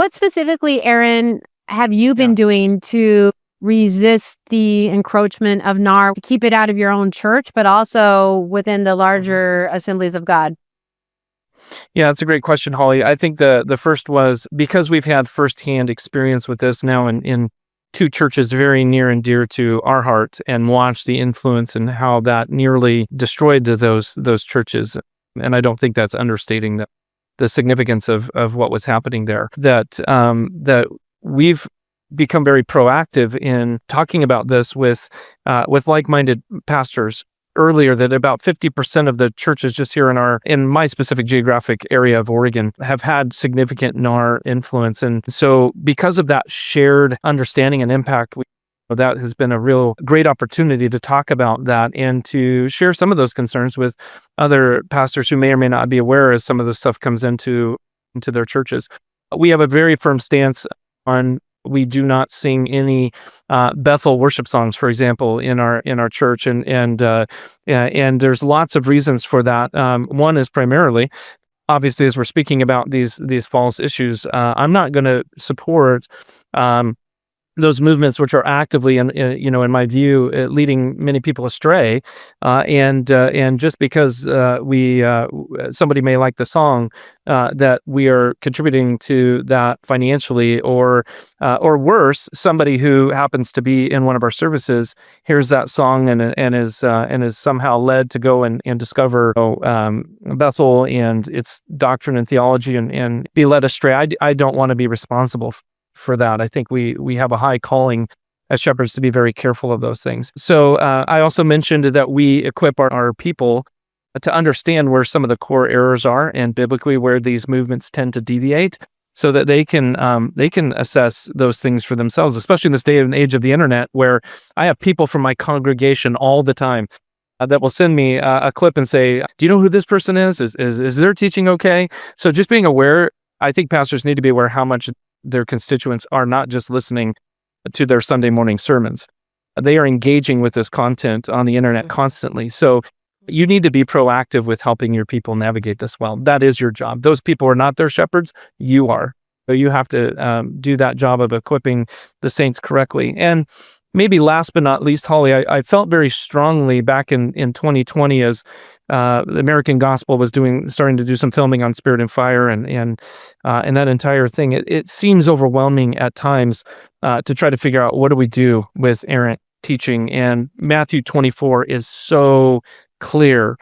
What specifically, Aaron, have you been doing to resist the encroachment of NAR, to keep it out of your own church, but also within the larger assemblies of God? Yeah, that's a great question, Holly. I think the first was because we've had firsthand experience with this now in two churches very near and dear to our heart, and watched the influence and how that nearly destroyed those churches. And I don't think that's understating the significance of what was happening there. That we've become very proactive in talking about this with like-minded pastors earlier, that about 50% of the churches just here in my specific geographic area of Oregon have had significant NAR influence. And so because of that shared understanding and impact, that has been a real great opportunity to talk about that and to share some of those concerns with other pastors who may or may not be aware as some of this stuff comes into their churches. We have a very firm stance on we do not sing any Bethel worship songs, for example, in our church, and there's lots of reasons for that. One is primarily, obviously, as we're speaking about these false issues, I'm not going to support those movements which are actively, in my view, leading many people astray, and just because somebody may like the song, that we are contributing to that financially, or worse, somebody who happens to be in one of our services hears that song and is somehow led to go and discover Bethel and its doctrine and theology and be led astray. I don't want to be responsible for that. I think we have a high calling as shepherds to be very careful of those things. So I also mentioned that we equip our people to understand where some of the core errors are, and biblically where these movements tend to deviate, so that they can assess those things for themselves, especially in this day and age of the internet, where I have people from my congregation all the time that will send me a clip and say, do you know who this person is? Is their teaching okay? So just being aware, I think pastors need to be aware how much their constituents are not just listening to their Sunday morning sermons. They are engaging with this content on the internet constantly. So you need to be proactive with helping your people navigate this well. That is your job. Those people are not their shepherds. You are. So you have to do that job of equipping the saints correctly. And maybe last but not least, Holly, I felt very strongly back in 2020 as the American Gospel was starting to do some filming on Spirit and Fire and that entire thing. It seems overwhelming at times to try to figure out what do we do with errant teaching. And Matthew 24 is so clear.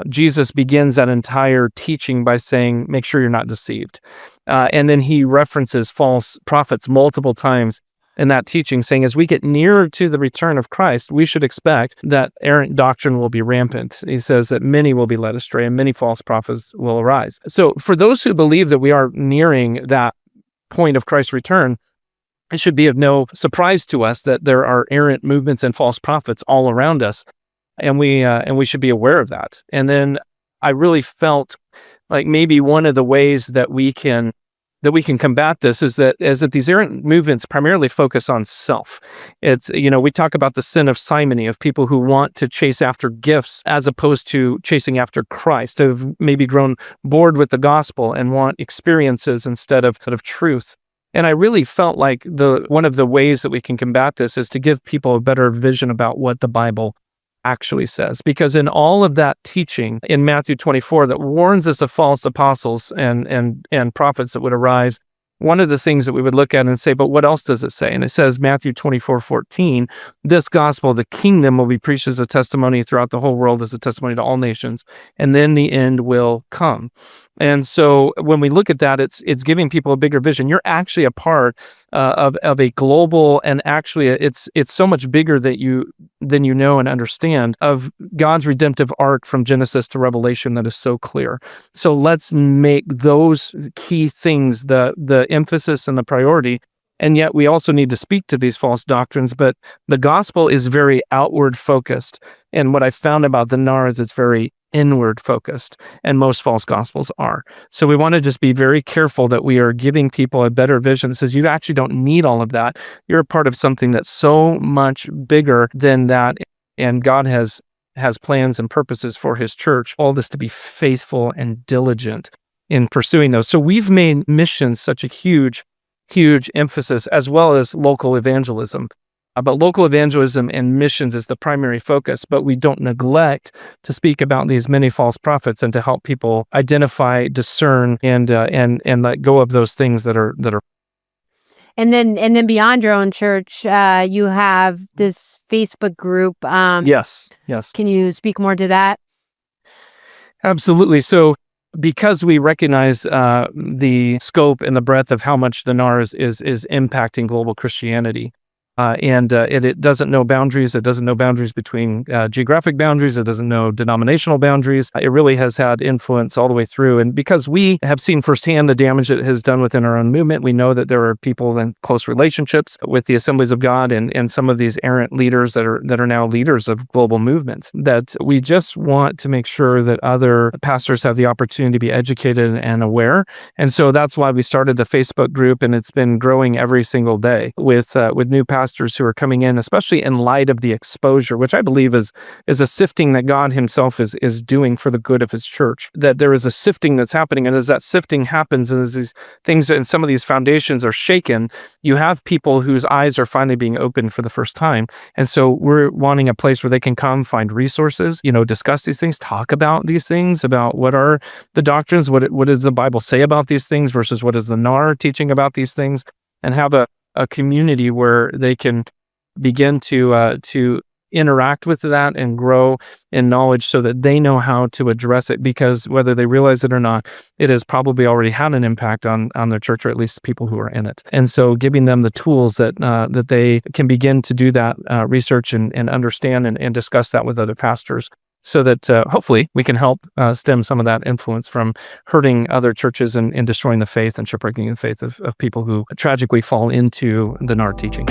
Jesus begins that entire teaching by saying, make sure you're not deceived. And then he references false prophets multiple times in that teaching, saying as we get nearer to the return of Christ, we should expect that errant doctrine will be rampant. He says that many will be led astray and many false prophets will arise. So for those who believe that we are nearing that point of Christ's return, it should be of no surprise to us that there are errant movements and false prophets all around us, and we should be aware of that. And then I really felt like maybe one of the ways that we can combat this is that these errant movements primarily focus on self. It's, we talk about the sin of simony, of people who want to chase after gifts as opposed to chasing after Christ, who have maybe grown bored with the gospel and want experiences instead of truth. And I really felt like one of the ways that we can combat this is to give people a better vision about what the Bible actually says. Because in all of that teaching in Matthew 24 that warns us of false apostles and prophets that would arise, one of the things that we would look at and say, but what else does it say? And it says, Matthew 24:14, this gospel, the kingdom, will be preached as a testimony throughout the whole world, as a testimony to all nations, and then the end will come. And so when we look at that, it's giving people a bigger vision. You're actually a part of a global, and actually it's so much bigger than you know and understand, of God's redemptive arc from Genesis to Revelation that is so clear. So let's make those key things the emphasis and the priority. And yet we also need to speak to these false doctrines, but the gospel is very outward focused. And what I found about the NAR is it's very inward focused, and most false gospels are. So we want to just be very careful that we are giving people a better vision that says you actually don't need all of that. You're a part of something that's so much bigger than that, and God has plans and purposes for his church, all this to be faithful and diligent in pursuing those. So we've made missions such a huge emphasis, as well as local evangelism. But local evangelism and missions is the primary focus, but we don't neglect to speak about these many false prophets and to help people identify, discern, and let go of those things that are. And then beyond your own church, you have this Facebook group. Yes. Can you speak more to that? Absolutely. So because we recognize the scope and the breadth of how much the NAR is impacting global Christianity, and it doesn't know boundaries. It doesn't know boundaries between geographic boundaries. It doesn't know denominational boundaries. It really has had influence all the way through. And because we have seen firsthand the damage it has done within our own movement, we know that there are people in close relationships with the Assemblies of God and some of these errant leaders that are now leaders of global movements, that we just want to make sure that other pastors have the opportunity to be educated and aware. And so that's why we started the Facebook group, and it's been growing every single day with new pastors who are coming in, especially in light of the exposure, which I believe is a sifting that God himself is doing for the good of his church. That there is a sifting that's happening, and as that sifting happens, and as these things and some of these foundations are shaken, you have people whose eyes are finally being opened for the first time. And so we're wanting a place where they can come, find resources, discuss these things, talk about these things, about what are the doctrines, what does the Bible say about these things versus what is the NAR teaching about these things, and have a community where they can begin to interact with that and grow in knowledge so that they know how to address it, because whether they realize it or not, it has probably already had an impact on their church, or at least people who are in it. And so giving them the tools that they can begin to do that research and understand and discuss that with other pastors, so that hopefully we can help stem some of that influence from hurting other churches and destroying the faith and shipwrecking the faith of people who tragically fall into the NAR teaching.